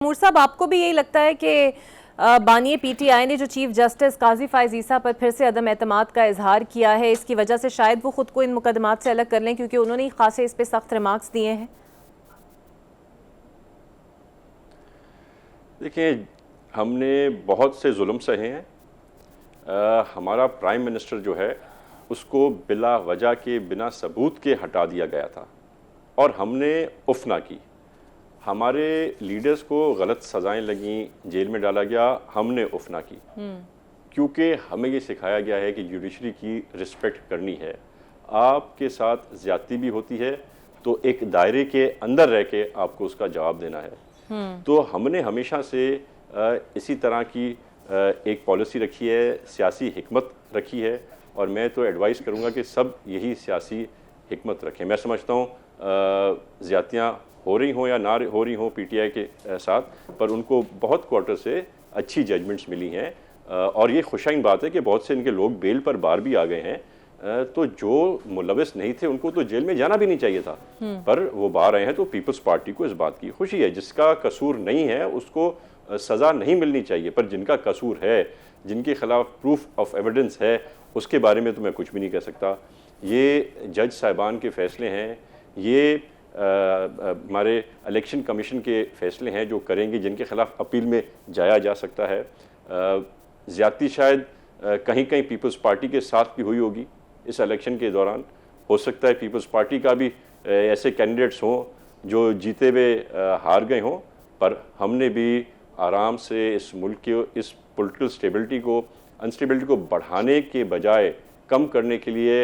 तैमूर साहब, आपको भी यही लगता है कि बानी पीटीआई ने जो चीफ जस्टिस काजी फायज ईसा पर फिर से अदम एतमाद का इजहार किया है, इसकी वजह से शायद वो खुद को इन मुकदमात से अलग कर लें, क्योंकि उन्होंने ही खासे इस पे सख्त रिमार्क्स दिए हैं? देखिए, हमने बहुत से जुल्म सहे हैं। हमारा प्राइम मिनिस्टर जो है उसको बिला वजह के, बिना सबूत के हटा दिया गया था और हमने उफ ना की। हमारे लीडर्स को गलत सज़ाएं लगी, जेल में डाला गया, हमने उफ ना की, क्योंकि हमें ये सिखाया गया है कि जुडिशरी की रिस्पेक्ट करनी है। आपके साथ ज़्यादती भी होती है तो एक दायरे के अंदर रह के आपको उसका जवाब देना है। तो हमने हमेशा से इसी तरह की एक पॉलिसी रखी है, सियासी हिकमत रखी है, और मैं तो एडवाइस करूँगा कि सब यही सियासी हिकमत रखें। मैं समझता हूँ ज़्यादतियाँ हो रही हों या ना हो रही हों पीटीआई के साथ, पर उनको बहुत क्वार्टर से अच्छी जजमेंट्स मिली हैं, और ये खुशाइन बात है कि बहुत से इनके लोग बेल पर बाहर भी आ गए हैं। तो जो मुलविस नहीं थे उनको तो जेल में जाना भी नहीं चाहिए था, पर वो बाहर आए हैं, तो पीपल्स पार्टी को इस बात की खुशी है। जिसका कसूर नहीं है उसको सज़ा नहीं मिलनी चाहिए, पर जिनका कसूर है, जिनके खिलाफ प्रूफ ऑफ एविडेंस है, उसके बारे में तो मैं कुछ भी नहीं कह सकता। ये जज साहिबान के फ़ैसले हैं, ये हमारे इलेक्शन कमीशन के फ़ैसले हैं जो करेंगे, जिनके खिलाफ अपील में जाया जा सकता है। ज़्यादती शायद कहीं कहीं पीपल्स पार्टी के साथ भी हुई होगी इस इलेक्शन के दौरान। हो सकता है पीपल्स पार्टी का भी ऐसे कैंडिडेट्स हों जो जीते हुए हार गए हों, पर हमने भी आराम से इस मुल्क के इस पॉलिटिकल स्टेबिलिटी को, अनस्टेबिलिटी को बढ़ाने के बजाय कम करने के लिए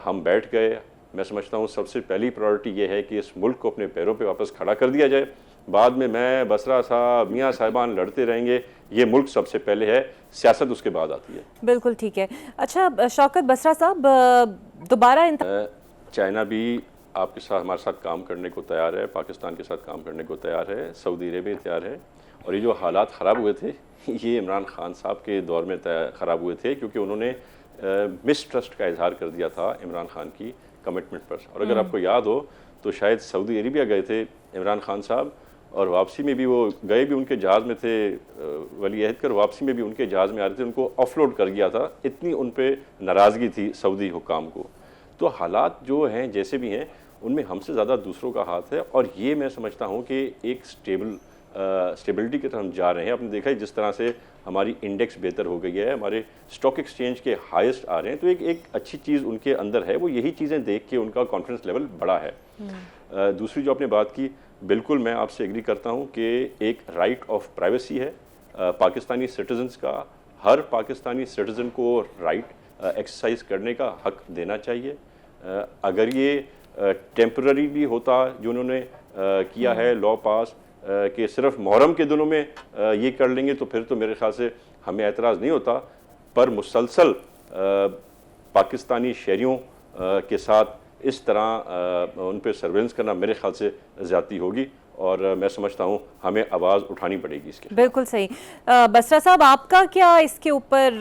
हम बैठ गए। मैं समझता हूँ सबसे पहली प्रायोरिटी ये है कि इस मुल्क को अपने पैरों पे वापस खड़ा कर दिया जाए। बाद में मैं, बसरा साहब, मियाँ साहिबान लड़ते रहेंगे। ये मुल्क सबसे पहले है, सियासत उसके बाद आती है। बिल्कुल ठीक है। अच्छा शौकत बसरा साहब, दोबारा चाइना भी आपके साथ, हमारे साथ काम करने को तैयार है, पाकिस्तान के साथ काम करने को तैयार है, सऊदी अरेबिया तैयार है। और ये जो हालात ख़राब हुए थे ये इमरान खान साहब के दौर में ख़राब हुए थे, क्योंकि उन्होंने मिसट्रस्ट का इजहार कर दिया था इमरान खान की कमिटमेंट पर। और अगर आपको याद हो तो शायद सऊदी अरेबिया गए थे इमरान खान साहब, और वापसी में भी वो गए भी उनके जहाज़ में थे, वली अहद कर, वापसी में भी उनके जहाज़ में आ रहे थे, उनको ऑफलोड कर गया था। इतनी उन पर नाराज़गी थी सऊदी हुकाम को। तो हालात जो हैं जैसे भी हैं, उनमें हमसे ज़्यादा दूसरों का हाथ है, और ये मैं समझता हूँ कि एक स्टेबिलिटी की तरफ हम जा रहे हैं। आपने देखा है जिस तरह से हमारी इंडेक्स बेहतर हो गई है, हमारे स्टॉक एक्सचेंज के हाईएस्ट आ रहे हैं, तो एक अच्छी चीज़ उनके अंदर है। वो यही चीज़ें देख के उनका कॉन्फिडेंस लेवल बढ़ा है। दूसरी जो आपने बात की, बिल्कुल मैं आपसे एग्री करता हूँ कि एक राइट ऑफ प्राइवेसी है पाकिस्तानी सिटीजन्स का। हर पाकिस्तानी सिटीज़न को राइट एक्सरसाइज करने का हक देना चाहिए। अगर ये टेम्पररी होता जो उन्होंने किया है लॉ पास, कि सिर्फ मुहर्रम के दिनों में ये कर लेंगे, तो फिर तो मेरे ख्याल से हमें एतराज़ नहीं होता। पर मुसलसल पाकिस्तानी शहरियों के साथ इस तरह उन पर सर्वेलेंस करना मेरे ख्याल से ज़्यादती होगी, और मैं समझता हूँ हमें आवाज़ उठानी पड़ेगी इसके। बिल्कुल सही। बसरा साहब, आपका क्या इसके ऊपर